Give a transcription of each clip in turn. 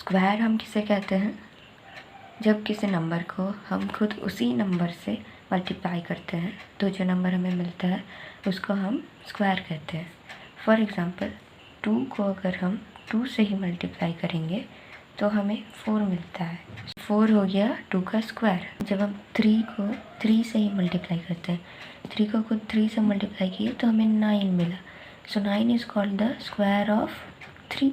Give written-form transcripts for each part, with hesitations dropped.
Square हम किसे कहते हैं? जब किसी नंबर को हम खुद उसी नंबर से मल्टीप्लाई करते हैं तो जो नंबर हमें मिलता है उसको हम स्क्वायर कहते हैं। फॉर एग्ज़ाम्पल 2 को अगर हम 2 से ही मल्टीप्लाई करेंगे तो हमें 4 मिलता है। 4 हो गया 2 का स्क्वायर। जब हम 3 को 3 से ही मल्टीप्लाई करते हैं, 3 को खुद 3 से मल्टीप्लाई किए तो हमें 9 मिला। सो 9 is called the square of 3।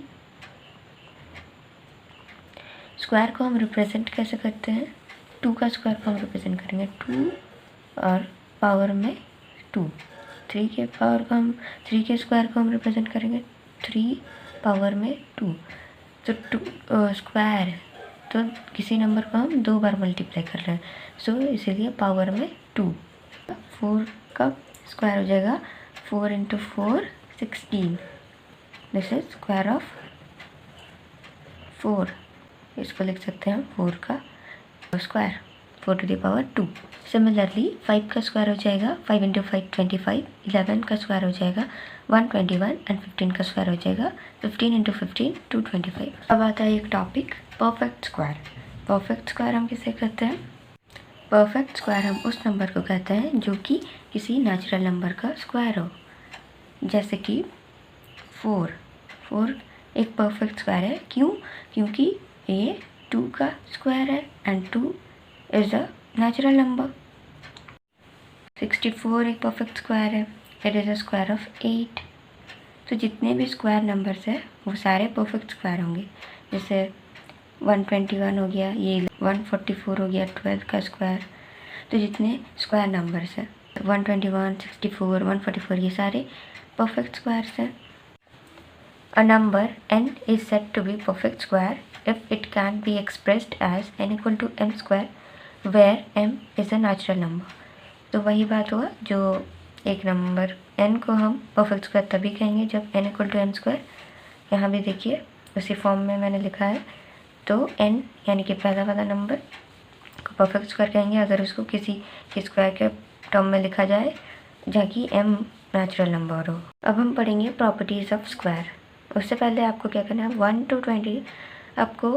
Square को हम रिप्रेजेंट कैसे करते हैं? 2 का स्क्वायर को हम रिप्रेजेंट करेंगे 2 और पावर में 2। 3 के स्क्वायर को हम रिप्रेजेंट करेंगे 3 पावर में 2। तो 2 स्क्वायर है तो किसी नंबर को हम 2 बार मल्टीप्लाई कर रहे हैं, सो इसीलिए पावर में 2। 4 का स्क्वायर हो जाएगा 4 × 4 16। This is square of 4। इसको लिख सकते हैं 4 का स्क्वायर, 4⁻²। सिमिलरली 5 का स्क्वायर हो जाएगा 5 × 5 25। 11 का स्क्वायर हो जाएगा 121 एंड 15 का स्क्वायर हो जाएगा 15 × 15 225। अब आता है एक topic perfect square. Perfect square हम किसे कहते हैं? परफेक्ट स्क्वायर हम उस नंबर को कहते हैं जो कि किसी नेचुरल नंबर का स्क्वायर हो। जैसे कि 4 एक परफेक्ट स्क्वायर है। क्यों? क्योंकि ये 2 का स्क्वायर है and 2 is a natural number. 64 एक परफेक्ट स्क्वायर है, it is a square of 8। तो जितने भी स्क्वायर नंबर्स हैं वो सारे परफेक्ट स्क्वायर होंगे। जैसे 121 हो गया, ये 144 हो गया 12 का स्क्वायर। तो जितने स्क्वायर नंबर्स हैं 121, 64, 144 ये सारे परफेक्ट स्क्वायर्स हैं। A number n is said to be perfect square if it can be expressed as n = m square, where m is a natural number। तो वही बात हुआ, जो एक नंबर n को हम परफेक्ट स्क्वायर तभी कहेंगे जब n = m स्क्वायर। यहाँ भी देखिए उसी फॉर्म में मैंने लिखा है। तो n यानी कि पहला वाला नंबर को परफेक्ट स्क्वायर कहेंगे अगर उसको किसी के स्क्वायर के टर्म में लिखा जाए जहाँ कि m नेचुरल नंबर हो। अब हम पढ़ेंगे प्रॉपर्टीज़ ऑफ स्क्वायर। उससे पहले आपको क्या करना है, 1 to 20 आपको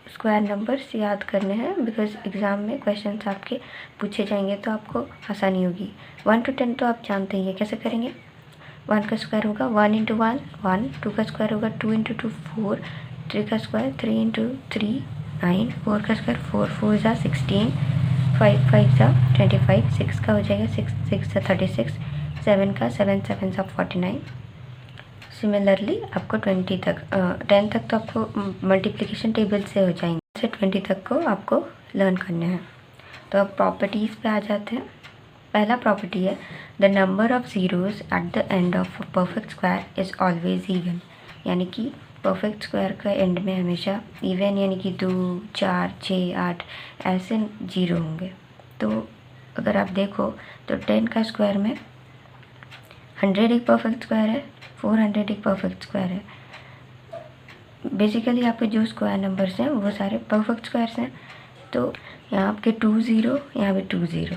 स्क्वायर नंबर्स याद करने हैं, बिकॉज एग्ज़ाम में क्वेश्चंस आपके पूछे जाएंगे तो आपको आसानी होगी। 1 to 10 तो आप जानते ही हैं कैसे करेंगे। 1 का स्क्वायर होगा 1 × 1 1, 2 का स्क्वायर होगा 2 × 2 4, 3 का स्क्वायर 3 × 3 9, 4 का स्क्वायर 4 4 = 16, 5 5 = 25, 6 का हो जाएगा 6 6 = 36, 7 का 7 7 = 49। सिमिलरली आपको 10 तक तो आपको मल्टीप्लिकेशन टेबल से हो जाएंगे, से 20 तक को आपको लर्न करने हैं। तो अब प्रॉपर्टीज़ पे आ जाते हैं। पहला प्रॉपर्टी है the number of zeros at the end of a perfect square is always even. यानी कि परफेक्ट स्क्वायर का एंड में हमेशा इवन यानी कि 2 4 6 8 ऐसे ज़ीरो होंगे। तो अगर आप देखो तो 10 का स्क्वायर में 100 एक परफेक्ट स्क्वायर है, 400 एक परफेक्ट स्क्वायर है। बेसिकली आपके जो स्क्वायर नंबर्स हैं वो सारे परफेक्ट स्क्वायर्स हैं। तो यहाँ आपके 2 0, यहाँ पे 2 0,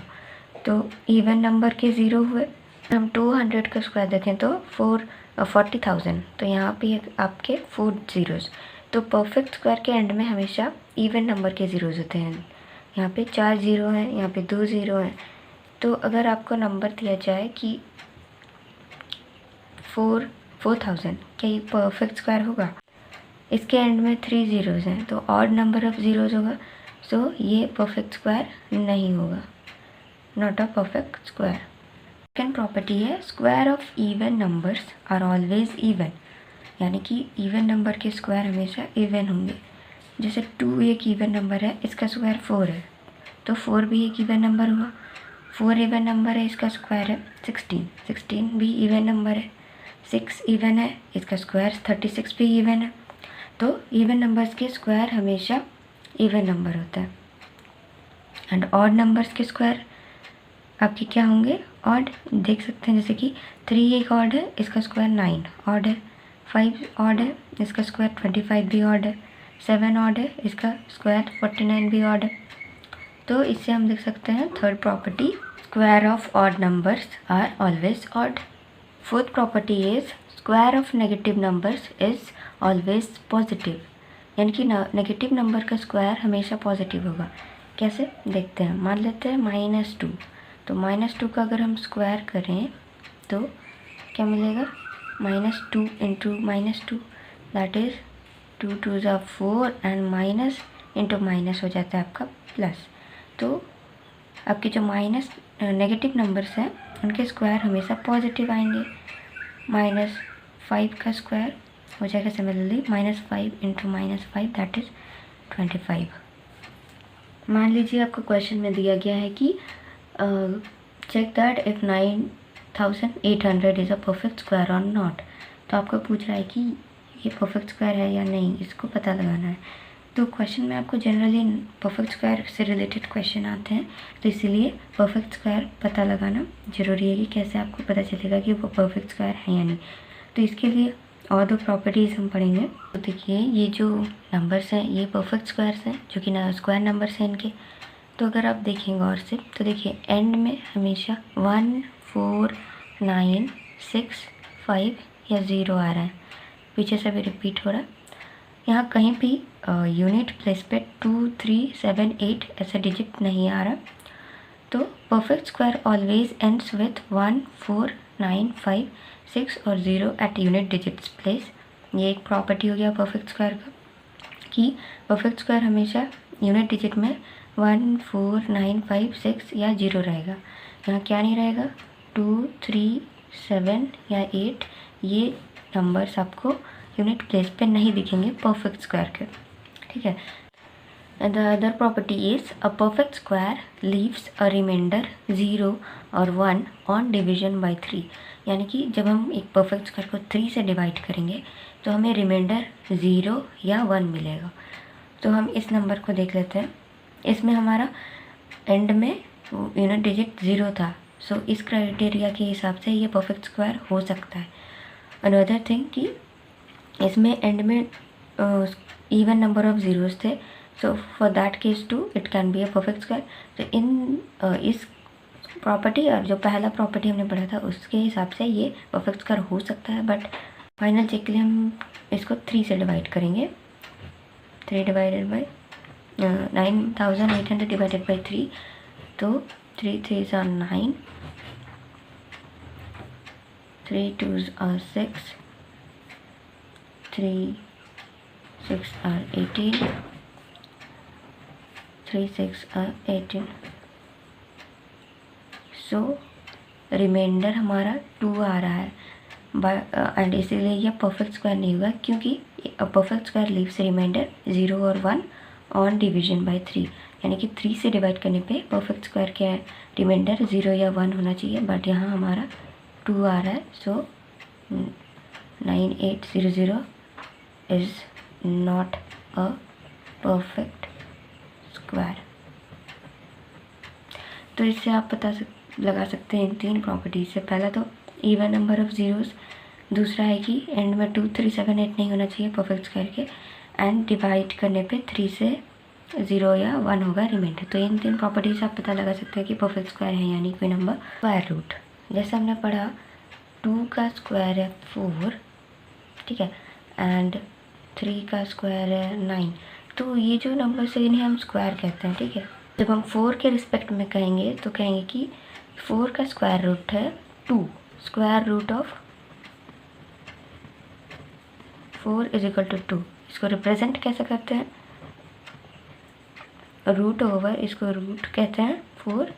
तो इवन नंबर के 0 हुए। हम 200 का स्क्वायर देखें तो 40,000, तो यहाँ पे आपके 4 ज़ीरोज़। तो परफेक्ट स्क्वायर के एंड में हमेशा इवन नंबर के ज़ीरोज़ होते हैं। यहाँ पे 4 0 हैं, यहाँ पे 2 0 हैं। तो अगर आपको नंबर दिया जाए कि 4000, क्या ये परफेक्ट स्क्वायर होगा? इसके एंड में 3 ज़ीरोज़ हैं तो ऑड नंबर ऑफ ज़ीरोज़ होगा, सो ये परफेक्ट स्क्वायर नहीं होगा, not a perfect square. Second property है square of even numbers are always even. यानी कि इवन नंबर के स्क्वायर हमेशा इवन होंगे। जैसे 2 एक इवन नंबर है, इसका स्क्वायर 4 है, तो 4 भी एक इवन नंबर हुआ। 4 इवन नंबर है, इसका स्क्वायर है 16, 16 भी इवन नंबर है। 6 इवन है, इसका स्क्वायर 36 भी इवन है। तो इवन नंबर्स के स्क्वायर हमेशा इवन नंबर होता है। एंड ऑड नंबर्स के स्क्वायर आपके क्या होंगे? ऑड। देख सकते हैं जैसे कि 3 एक ऑड है, इसका स्क्वायर 9 ऑड है। 5 ऑड है, इसका स्क्वायर 25 भी ऑड है। 7 ऑड है, इसका स्क्वायर 49 भी ऑड है। तो इससे हम देख सकते हैं third property, square of odd numbers are always odd. Fourth property is square of negative numbers is always positive. यानी कि नेगेटिव नंबर का स्क्वायर हमेशा पॉजिटिव होगा। कैसे देखते हैं, मान लेते हैं -2, तो -2 का अगर हम स्क्वायर करें तो क्या मिलेगा, -2 इंटू -2 दैट इज़ 2 2 ज़ा 4 एंड माइनस इंटू माइनस हो जाता है आपका प्लस। तो आपके जो नेगेटिव नंबर्स हैं उनके स्क्वायर हमेशा पॉजिटिव आएंगे। -5 का स्क्वायर हो जाएगा सिमिलरली -5 इंटू -5 दैट इज़ 25। मान लीजिए आपको क्वेश्चन में दिया गया है कि check that if 9800 is a perfect square और नॉट। तो आपको पूछ रहा है कि ये परफेक्ट स्क्वायर है या नहीं, इसको पता लगाना है। तो क्वेश्चन में आपको जनरली परफेक्ट स्क्वायर से रिलेटेड क्वेश्चन आते हैं, तो इसीलिए परफेक्ट स्क्वायर पता लगाना ज़रूरी है कि कैसे आपको पता चलेगा कि वो परफेक्ट स्क्वायर है या नहीं। तो इसके लिए और दो प्रॉपर्टीज़ हम पढ़ेंगे। तो देखिए ये जो नंबर्स हैं ये परफेक्ट स्क्वायर्स हैं, जो कि स्क्वायर नंबर्स हैं इनके। तो अगर आप देखेंगे और से तो देखिए एंड में हमेशा 1 4 9 6 5 या 0 आ रहा है, पीछे से भी रिपीट हो रहा है। यहाँ कहीं भी यूनिट प्लेस पे 2 3 7 8 ऐसा डिजिट नहीं आ रहा। तो perfect square always ends with 1 4 9 5 6 और 0 एट यूनिट डिजिट्स प्लेस। ये एक प्रॉपर्टी हो गया परफेक्ट स्क्वायर का कि परफेक्ट स्क्वायर हमेशा यूनिट डिजिट में 1 4 9 5 6 या 0 रहेगा। यहाँ क्या नहीं रहेगा, 2 3 7 या 8 ये नंबर्स आपको यूनिट प्लेस पे नहीं दिखेंगे परफेक्ट स्क्वायर के, ठीक है। And the other property is a perfect square leaves a remainder 0 और 1 on division by 3। यानी कि जब हम एक परफेक्ट स्क्वायर को 3 से डिवाइड करेंगे तो हमें रिमाइंडर 0 या 1 मिलेगा। तो हम इस नंबर को देख लेते हैं। इसमें हमारा एंड में यूनिट डिजिट 0 था, सो इस क्राइटेरिया के हिसाब से ये परफेक्ट स्क्वायर हो सकता है। अनदर थिंग कि इसमें एंड में इवन नंबर ऑफ ज़ीरोज़ थे, so for that case too it can be a perfect square. तो इस प्रॉपर्टी और जो पहला प्रॉपर्टी हमने पढ़ा था उसके हिसाब से ये परफेक्ट स्क्वायर हो सकता है। बट फाइनल चेक के लिए हम इसको 3 से डिवाइड करेंगे। 3 डिवाइडेड बाई 9800 डिवाइडेड बाई 3, तो 3 3s are 9, 3 2s are 6, 3 6 are 18, 3 6 are 18। So reminder हमारा 2 आ रहा है एंड इसीलिए यह परफेक्ट स्क्वायर नहीं होगा, क्योंकि परफेक्ट स्क्वायर लीव्स रिमाइंडर 0 और 1 ऑन डिवीजन बाय 3। यानी कि 3 से डिवाइड करने पे परफेक्ट स्क्वायर के रिमाइंडर 0 या 1 होना चाहिए, बट यहाँ हमारा 2 आ रहा है। सो 9800 is not a perfect square. तो इससे आप लगा सकते हैं इन 3 प्रॉपर्टीज से। पहला तो इवन नंबर ऑफ ज़ीरोज़, दूसरा है कि एंड में 2 3 7 8 नहीं होना चाहिए परफेक्ट स्क्वायर के, एंड डिवाइड करने पे 3 से 0 या 1 होगा रिमाइंडर। तो इन 3 प्रॉपर्टीज आप पता लगा सकते हैं कि परफेक्ट स्क्वायर है यानी कोई नंबर। स्क्वायर रूट जैसे हमने पढ़ा 2 का स्क्वायर है 4, ठीक है, एंड 3 का स्क्वायर है 9। तो ये जो नंबर्स है इन्हें हम स्क्वायर कहते हैं, ठीक है। जब हम 4 के रिस्पेक्ट में कहेंगे तो कहेंगे कि 4 का स्क्वायर रूट है 2, square root of 4 is equal to 2। इसको रिप्रेजेंट कैसे करते हैं, रूट ओवर, इसको रूट कहते हैं 4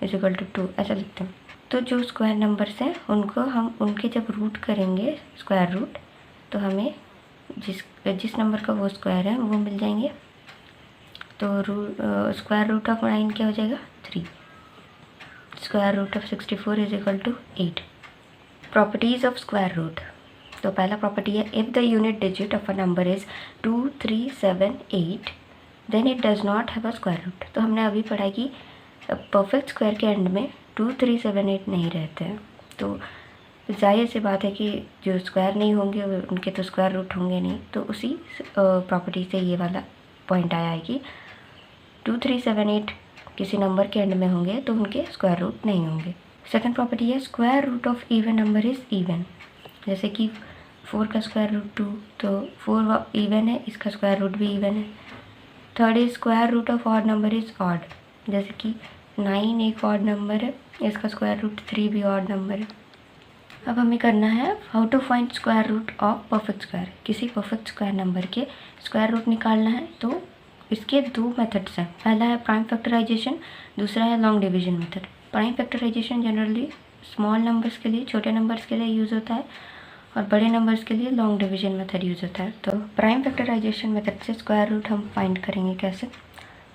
इज इक्वल टू 2 ऐसा लिखते हैं। तो जो स्क्वायर नंबर्स हैं उनको हम उनके जब रूट करेंगे स्क्वायर रूट, तो हमें जिस नंबर का वो स्क्वायर है वो मिल जाएंगे। तो स्क्वायर रूट ऑफ 9 क्या हो जाएगा 3, square root of 64 is equal to 8। Properties of square root. तो पहला प्रॉपर्टी है if the unit digit of a number is 2 3 7 8 then it does not have a square root. तो हमने अभी पढ़ा कि परफेक्ट स्क्वायर के एंड में 2 3 7 8 नहीं रहते हैं, तो जाहिर सी बात है कि जो स्क्वायर नहीं होंगे उनके तो स्क्वायर रूट होंगे नहीं। तो उसी प्रॉपर्टी से ये वाला पॉइंट आया है कि 2 3 7 8 किसी नंबर के एंड में होंगे तो उनके स्क्वायर रूट नहीं होंगे। सेकंड प्रॉपर्टी है square root of even number is even. जैसे कि 4 का स्क्वायर रूट 2, तो 4 इवन है, इसका स्क्वायर रूट भी इवन है। Third is square root of odd number is odd, जैसे कि 9 एक ऑड नंबर है, इसका स्क्वायर रूट 3 भी ऑड नंबर है। अब हमें करना है how to find square root of perfect square. किसी परफेक्ट स्क्वायर नंबर के स्क्वायर रूट निकालना है तो इसके दो मेथड्स हैं। पहला है प्राइम फैक्टराइजेशन, दूसरा है long division method. Prime factorization generally small numbers के लिए, छोटे नंबर्स के लिए यूज़ होता है, और बड़े नंबर्स के लिए लॉन्ग डिवीजन मेथड यूज़ होता है। तो प्राइम फैक्टराइजेशन मेथड से स्क्वायर रूट हम फाइंड करेंगे कैसे।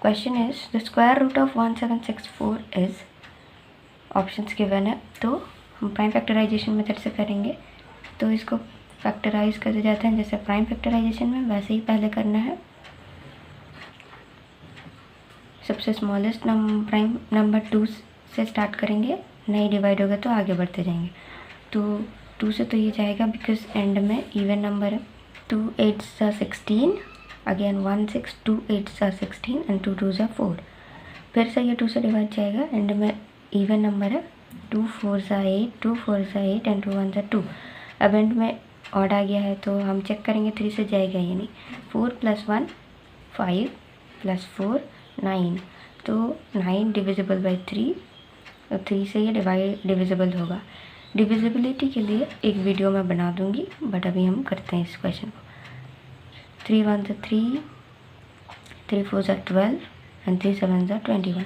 Question is the square root of 1764 is, options given है, तो हम प्राइम फैक्टराइजेशन मेथड से करेंगे। तो इसको फैक्टराइज करते जाते हैं जैसे प्राइम फैक्टराइजेशन में, वैसे ही पहले करना है। सबसे स्मॉलेस्ट प्राइम नंबर 2 से स्टार्ट करेंगे, नहीं डिवाइड होगा तो आगे बढ़ते जाएंगे। तो 2 से तो ये जाएगा बिकॉज एंड में इवन नंबर है। 2 8 16, अगेन 1 6, 2 8 16 एंड 2 2 4। फिर से ये 2 से डिवाइड जाएगा, एंड में इवन नंबर है। 2 4 8, 2 4 8 एंड 2 1 2। अब एंड में ऑड आ गया है तो हम चेक करेंगे 3 से जाएगा ये नहीं। 4 + 1 5 + 4 9, तो 9 डिविजिबल बाई 3, तो 3 से ये डिविजिबल होगा। डिविजिबिलिटी के लिए एक वीडियो मैं बना दूंगी, बट अभी हम करते हैं इस क्वेश्चन को। 3 1 3, 3 4 12 एंड 3 7 21।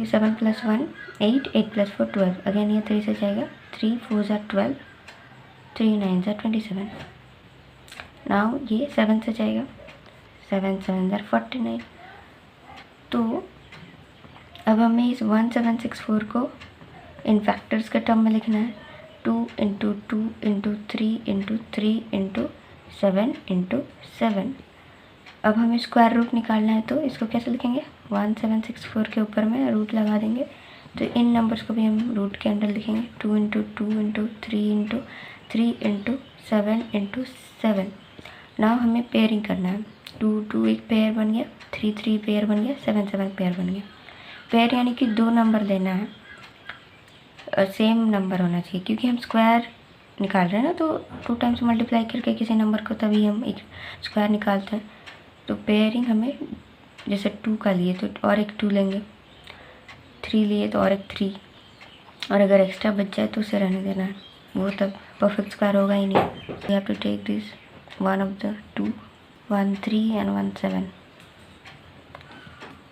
7 + 1 8, 8 + 4 12, अगेन ये 3 से जाएगा। 3 4 12, 3 9 27। नाउ ये 7 से जाएगा, 7 7 49। तो अब हमें इस 1764 को इन फैक्टर्स के टर्म में लिखना है। 2 × 2 × 3 × 3 × 7 × 7। अब हमें स्क्वायर रूट निकालना है, तो इसको कैसे लिखेंगे, 1764 के ऊपर में रूट लगा देंगे। तो इन नंबर्स को भी हम रूट के अंदर लिखेंगे। 2 × 2 × 3 × 3 × 7 × 7। नाउ हमें पेयरिंग करना है। 2 2 एक पेयर बन गया, 3 3 पेयर बन गया, 7 7 पेयर बन गया। पेयर यानी कि 2 नंबर लेना है, सेम नंबर होना चाहिए, क्योंकि हम स्क्वायर निकाल रहे हैं ना, तो 2 टाइम्स मल्टीप्लाई करके किसी नंबर को तभी हम एक स्क्वायर निकालते हैं। तो पेयरिंग हमें जैसे 2 का लिए तो और एक 2 लेंगे, 3 लिए तो और एक 3, और अगर एक्स्ट्रा बच जाए तो उसे रहने देना है, वो तब परफेक्ट स्क्वायर होगा ही नहीं। We have to take this one of the 2, 1 3 and 1 7।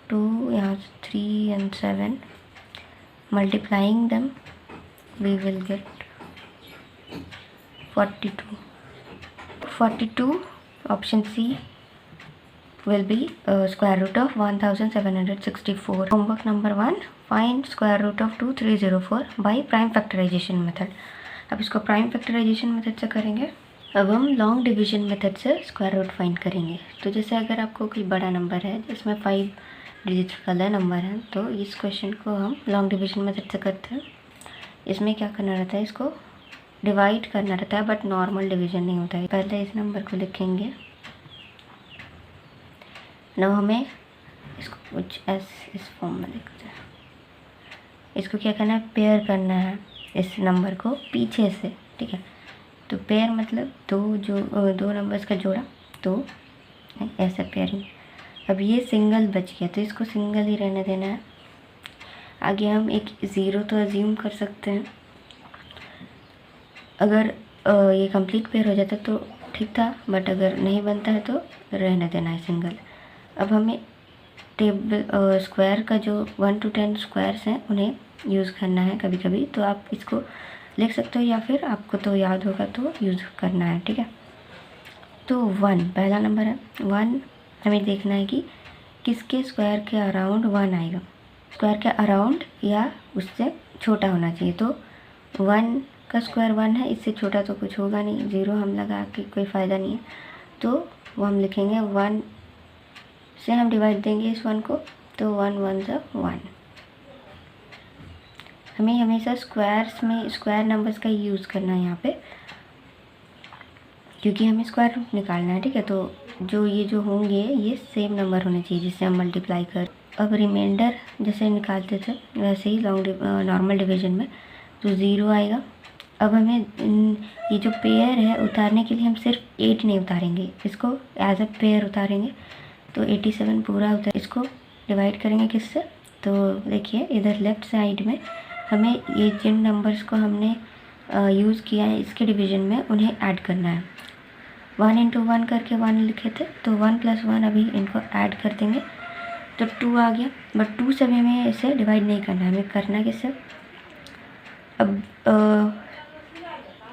2 यहाँ 3 and 7, multiplying them we will get 42. 42, option C will be square root of 1764. Homework number 1, find square root of 2304 by prime factorization method. अब इसको prime factorization method से करेंगे। अब हम long division method से square root find करेंगे। तो जैसे अगर आपको कोई बड़ा नंबर है जिसमें 5 डिजिट्स वाला नंबर है, तो इस क्वेश्चन को हम लॉन्ग डिवीजन मेथड से करते हैं। इसमें क्या करना रहता है, इसको डिवाइड करना रहता है, बट नॉर्मल डिवीजन नहीं होता है। पहले इस नंबर को लिखेंगे, ना हमें इसको कुछ इस फॉर्म में लिखते हैं। इसको क्या करना है, पेयर करना है इस नंबर को पीछे से, ठीक है। तो पेयर मतलब दो नंबर्स का जोड़ा, तो ऐसा पेयरिंग। अब ये सिंगल बच गया तो इसको सिंगल ही रहने देना है। आगे हम एक 0 तो अज्यूम कर सकते हैं, अगर ये कंप्लीट पेयर हो जाता तो ठीक था, बट अगर नहीं बनता है तो रहने देना है सिंगल। अब हमें टेबल स्क्वायर का जो 1 to 10 स्क्वायर्स हैं उन्हें यूज़ करना है कभी कभी, तो आप इसको लिख सकते हो, या फिर आपको तो याद होगा तो यूज़ करना है, ठीक है। तो 1 पहला नंबर है। 1 हमें देखना है कि किसके स्क्वायर के अराउंड 1 आएगा। स्क्वायर के अराउंड या उससे छोटा होना चाहिए। तो 1 का स्क्वायर 1 है, इससे छोटा तो कुछ होगा नहीं, 0 हम लगा के कोई फ़ायदा नहीं है, तो वो हम लिखेंगे 1 से हम डिवाइड देंगे इस 1 को, तो 1 1 1। हमें हमेशा स्क्वायर्स में स्क्वायर नंबर्स का यूज़ करना है यहाँ पे, क्योंकि हमें स्क्वायर रूट निकालना है, ठीक है। तो जो होंगे ये सेम नंबर होने चाहिए जिससे हम मल्टीप्लाई कर। अब रिमाइंडर जैसे निकालते थे वैसे ही नॉर्मल डिवीजन में, तो 0 आएगा, अब हमें ये जो पेयर है उतारने के लिए हम सिर्फ 8 नहीं उतारेंगे, इसको एज अ पेयर उतारेंगे। तो 87 पूरा उतार, इसको डिवाइड करेंगे किससे, तो देखिए इधर लेफ़्ट साइड में हमें ये जिन नंबर्स को हमने यूज़ किया है इसके डिवीज़न में उन्हें ऐड करना है। 1 इंटू 1 करके 1 लिखे थे, तो 1 + 1 अभी इनको ऐड कर देंगे तो 2 आ गया। बट 2 से हमें इसे डिवाइड नहीं करना है, हमें करना किससे, अब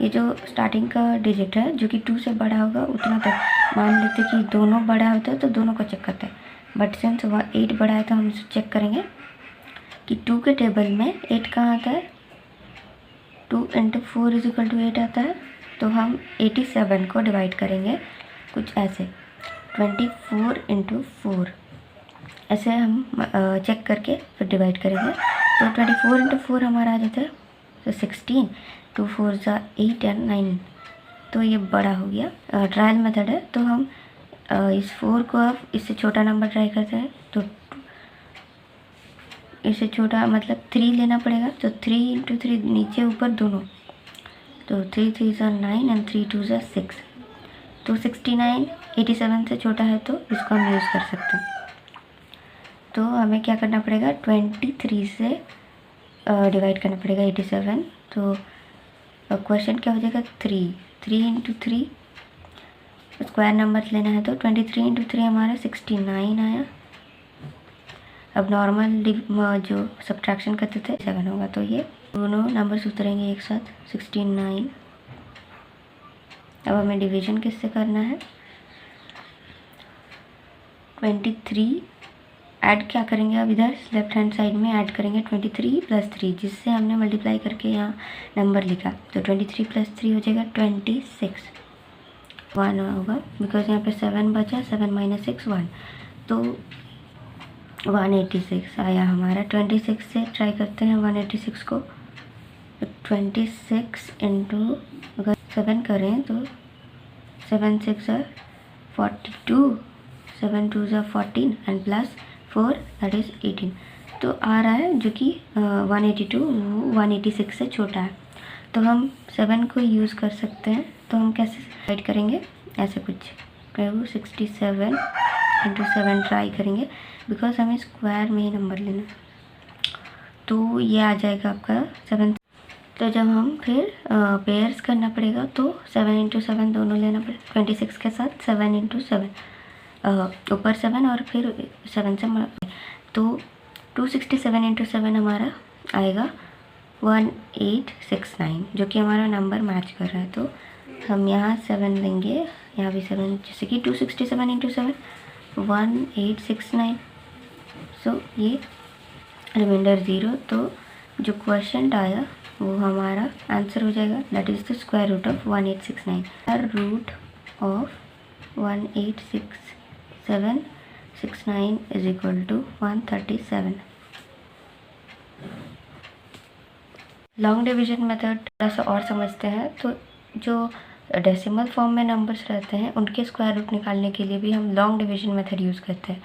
ये जो स्टार्टिंग का डिजिट है जो कि 2 से बड़ा होगा उतना तक मान लेते कि दोनों बड़ा होता है तो दोनों को चेक करते हैं। बट सिंस 8 बड़ा है तो हम इसे चेक करेंगे कि 2 के टेबल में 8 कहाँ आता है, 2 × 4 = 8 आता है। तो हम 87 को डिवाइड करेंगे कुछ ऐसे, 24 × 4 ऐसे हम चेक करके फिर डिवाइड करेंगे। तो 24 × 4 हमारा आ जाता है तो 16, 2 4 8 और 9, तो ये बड़ा हो गया। ट्रायल मेथड है तो हम इस 4 को अब इससे छोटा नंबर ट्राई करते हैं, तो इससे छोटा मतलब 3 लेना पड़ेगा। तो 3 × 3 नीचे ऊपर दोनों, तो 3 3 9 और 3 2 6, तो 69 87 से छोटा है तो इसको हम यूज़ कर सकते हैं। तो हमें क्या करना पड़ेगा, 23 से डिवाइड करना पड़ेगा 87। तो क्वेश्चन क्या हो जाएगा, 3 × 3 स्क्वायर नंबर लेना है, तो 23 × 3 हमारा 69 आया। अब नॉर्मल जो सब्ट्रैक्शन करते थे 7 होगा, तो ये दोनों नंबर्स उतरेंगे एक साथ 69। अब हमें डिवीजन किससे करना है, 23 ऐड क्या करेंगे, अब इधर लेफ्ट हैंड साइड में ऐड करेंगे 23 + 3, जिससे हमने मल्टीप्लाई करके यहाँ नंबर लिखा। तो 23 + 3 हो जाएगा 26, 1 होगा बिकॉज यहाँ पे 7 बचा, 7 - 6 1, तो 186 आया हमारा। 26 से ट्राई करते हैं 186 को, 26 × अगर 7 करें तो 7 6 42, 7 2 14 एंड +4 दैट इज़ 18, तो आ रहा है जो कि 182 186 से छोटा है। तो हम 7 को यूज़ कर सकते हैं। तो हम कैसे डिवाइड करेंगे, ऐसे कुछ 67 × 7 ट्राई करेंगे बिकॉज हमें स्क्वायर में ही नंबर लेना, तो ये आ जाएगा आपका 7। तो जब हम फिर पेयर्स करना पड़ेगा तो 7 × 7 दोनों लेना पड़ेगा, 26 के साथ 7 × 7 ऊपर 7 और फिर 7 से तो 267 × 7 हमारा आएगा 1869, जो कि हमारा नंबर मैच कर रहा है। तो हम यहाँ 7 लेंगे, यहाँ भी 7, जैसे कि 267 × 7 1869। सो ये रिमाइंडर 0, तो जो क्वेश्चन आया वो हमारा आंसर हो जाएगा, that is the square root of 1869। Root of 186769 = 137। Long division method थोड़ा सा और समझते हैं। तो जो डेसिमल फॉर्म में नंबर्स रहते हैं उनके स्क्वायर रूट निकालने के लिए भी हम लॉन्ग डिवीजन मेथड यूज़ करते हैं।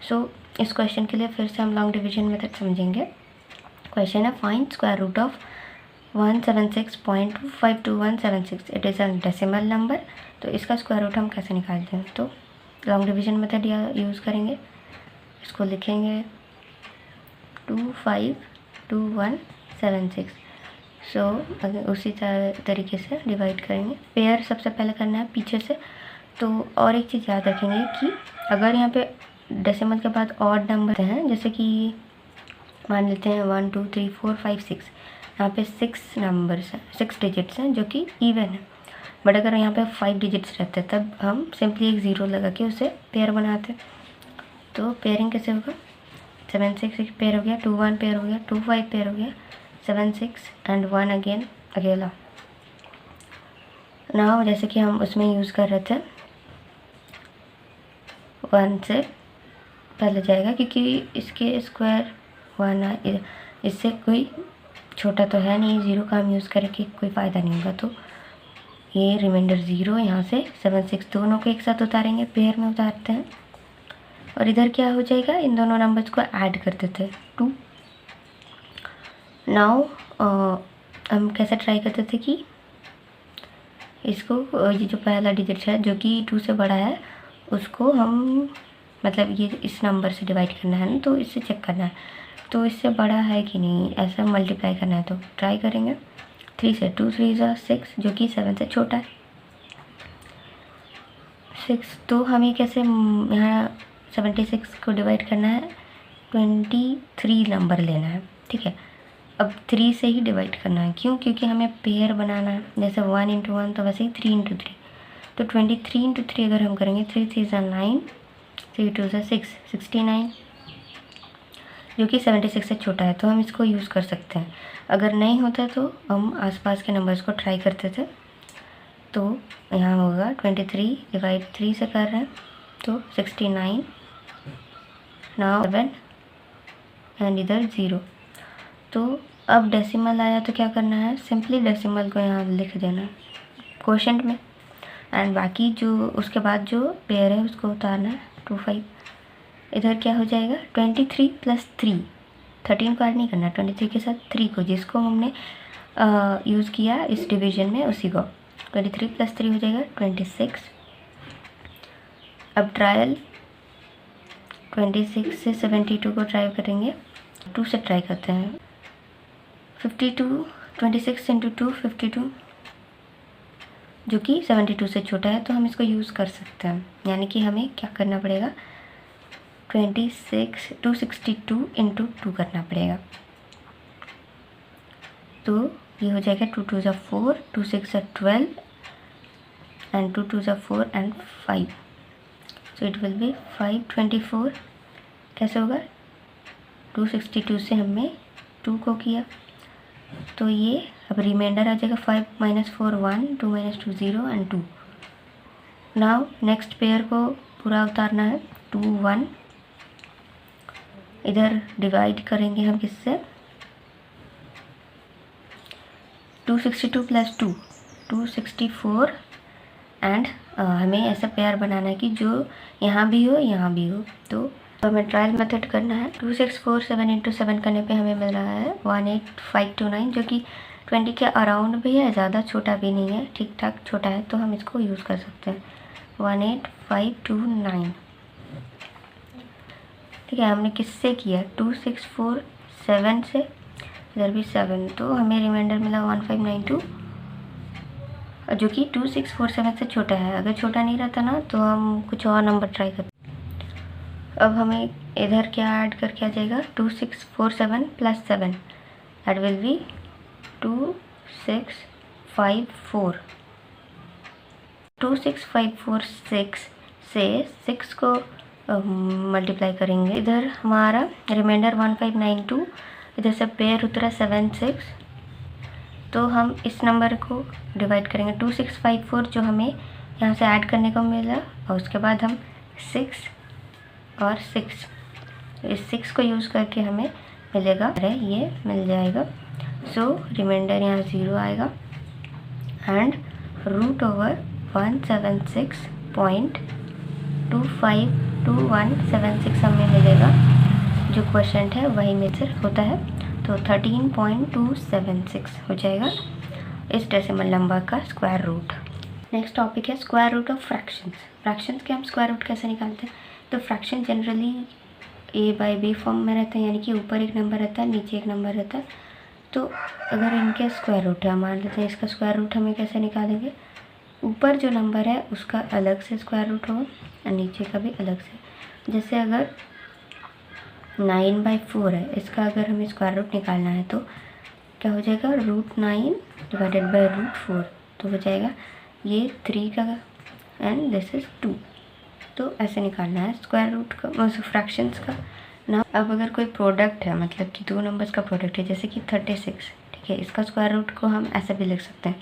सो इस क्वेश्चन के लिए फिर से हम लॉन्ग डिवीजन मेथड समझेंगे। क्वेश्चन है, find square root of 176.52176, it is a decimal number. तो इसका स्क्वायर रूट हम कैसे निकालते हैं, तो लॉन्ग डिवीजन मेथड यूज़ करेंगे। इसको लिखेंगे 252176। सो उसी तरीके से डिवाइड करेंगे। पेयर सबसे पहले करना है पीछे से। तो और एक चीज़ याद रखेंगे कि अगर यहाँ पे डेसिमल के बाद ऑड नंबर हैं, जैसे कि मान लेते हैं 1 2 3 4 5 6, यहाँ पे 6 नंबर्स हैं, 6 डिजिट्स हैं जो कि इवन है। बट अगर यहाँ पे 5 डिजिट्स रहते हैं तब हम सिंपली एक 0 लगा के उसे पेयर बनाते हैं। तो पेयरिंग कैसे होगा, 7 6 एक पेयर हो गया, 2 1 पेयर हो गया, 2 5 पेयर हो गया, 7 6 एंड 1 अगेन अकेला। नाउ जैसे कि हम उसमें यूज़ कर रहे थे 1 से पहले जाएगा क्योंकि इसके स्क्वायर 1 इससे कोई छोटा तो है नहीं, 0 का हम यूज़ करके कोई फ़ायदा नहीं होगा। तो ये रिमाइंडर 0 यहाँ से 7 6 दोनों को एक साथ उतारेंगे, पेयर में उतारते हैं। और इधर क्या हो जाएगा, इन दोनों नंबर्स को ऐड कर देते हैं 2। नाउ हम कैसे ट्राई करते थे कि इसको ये जो पहला डिजिट है जो कि 2 से बड़ा है उसको हम मतलब ये इस नंबर से डिवाइड करना है ना, तो इससे चेक करना है तो इससे बड़ा है कि नहीं, ऐसा मल्टीप्लाई करना है। तो ट्राई करेंगे 3 से, 2 3 6 जो कि 7 से छोटा है 6। तो हमें कैसे यहाँ 76 को डिवाइड करना है, 23 नंबर लेना है, ठीक है। अब 3 से ही डिवाइड करना है, क्यों? क्योंकि हमें पेयर बनाना है, जैसे 1 × 1 तो वैसे ही 3 × 3। तो 23 × 3 अगर हम करेंगे 3 3 9, 3 2 6, 69 जो कि 76 से छोटा है, तो हम इसको यूज़ कर सकते हैं। अगर नहीं होता तो हम आसपास के नंबर्स को ट्राई करते थे। तो यहाँ होगा 23 डिवाइड 3 से कर रहे हैं तो 69, नाउ 7 एंड इधर 0। तो अब डेसिमल आया तो क्या करना है, सिंपली डेसिमल को यहाँ लिख देना है क्वोशेंट में, एंड बाकी जो उसके बाद जो पेयर है उसको उतारना है 2 5। इधर क्या हो जाएगा 23 + 3, 13 को ऐड नहीं करना, 23 के साथ 3 को जिसको हमने यूज़ किया इस डिवीजन में उसी को, 23 + 3 हो जाएगा 26। अब ट्रायल 26 से 72 को ट्राई करेंगे, 2 से ट्राई करते हैं 52, 26 × 2 52 जो कि 72 से छोटा है, तो हम इसको यूज़ कर सकते हैं। यानी कि हमें क्या करना पड़ेगा 262 × 2 करना पड़ेगा। तो ये हो जाएगा 2 2 4, 2 6 12 and 2 2 4 and 5, so it will be 524। कैसे होगा 262 से हमने 2 को किया तो ये अब रिमाइंडर आ जाएगा 5 - 4 1, 2 - 2 0 एंड 2। नाउ नेक्स्ट पेयर को पूरा उतारना है 2 1, इधर डिवाइड करेंगे हम किससे 262 + 2 264 एंड हमें ऐसा पेयर बनाना है कि जो यहाँ भी हो यहाँ भी हो। तो हमें ट्रायल मेथड करना है 2 6 4 7 × 7 करने पे हमें मिल रहा है 18529 जो कि 20 के अराउंड भी है, ज़्यादा छोटा भी नहीं है, ठीक ठाक छोटा है, तो हम इसको यूज़ कर सकते हैं 18529। ठीक है, हमने किससे किया 2 6 4 7 से, इधर भी 7, तो हमें रिमाइंडर मिला 1592 जो कि 2 6 4 7 से छोटा है। अगर छोटा नहीं रहता ना तो हम कुछ और नंबर ट्राई करते। अब हमें इधर क्या ऐड करके आ जाएगा 2 6 4 7 + 7 दैट विल बी 2 6 5 4। 2 6 5 4 6 से 6 को मल्टीप्लाई करेंगे, इधर हमारा रिमाइंडर 1592, इधर से पेयर उतरा 7 6, तो हम इस नंबर को डिवाइड करेंगे 2 6 5 4 जो हमें यहाँ से ऐड करने को मिला, और उसके बाद हम 6 और 6, इस 6 को यूज़ करके हमें मिलेगा, अरे ये मिल जाएगा। सो रिमाइंडर यहाँ 0 आएगा एंड √176.252176 हमें मिलेगा, जो क्वेश्चन है वही में से होता है, तो 13.276 हो जाएगा इस डेसिमल नंबर का स्क्वायर रूट। नेक्स्ट टॉपिक है square root of fractions. Fractions के हम स्क्वायर रूट कैसे निकालते हैं, तो फ्रैक्शन जनरली a/b फॉर्म में रहता है, यानी कि ऊपर एक नंबर रहता है नीचे एक नंबर रहता है। तो अगर इनके स्क्वायर रूट है, मान लेते हैं इसका स्क्वायर रूट हमें कैसे निकालेंगे, ऊपर जो नंबर है उसका अलग से स्क्वायर रूट होगा और नीचे का भी अलग से। जैसे अगर 9/4 है, इसका अगर हमें स्क्वायर रूट निकालना है तो क्या हो जाएगा √9 / √4, तो हो जाएगा ये 3 का एंड दिस इज़ 2। तो ऐसे निकालना है स्क्वायर रूट का फ्रैक्शंस का ना। अब अगर कोई प्रोडक्ट है, मतलब कि 2 नंबर्स का प्रोडक्ट है, जैसे कि 36, ठीक है, इसका स्क्वायर रूट को हम ऐसे भी लिख सकते हैं।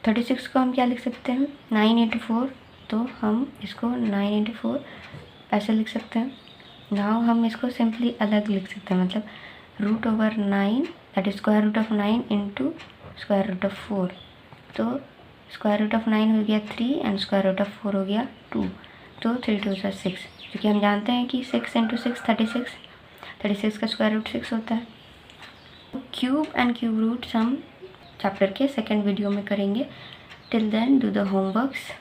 36 को हम क्या लिख सकते हैं 9 × 4, तो हम इसको 9 × 4 ऐसे लिख सकते हैं। नाउ हम इसको सिंपली अलग लिख सकते हैं, मतलब √9 that is square root of 9 × square root of 4। तो स्क्वायर रूट ऑफ 9 हो गया 3 एंड स्क्वायर रूट ऑफ 4 हो गया 2, तो 3 2 6, क्योंकि हम जानते हैं कि 6 × 6 36 का स्क्वायर रूट 6 होता है। क्यूब एंड क्यूब रूट्स हम चैप्टर के सेकंड वीडियो में करेंगे। Till then do the homeworks.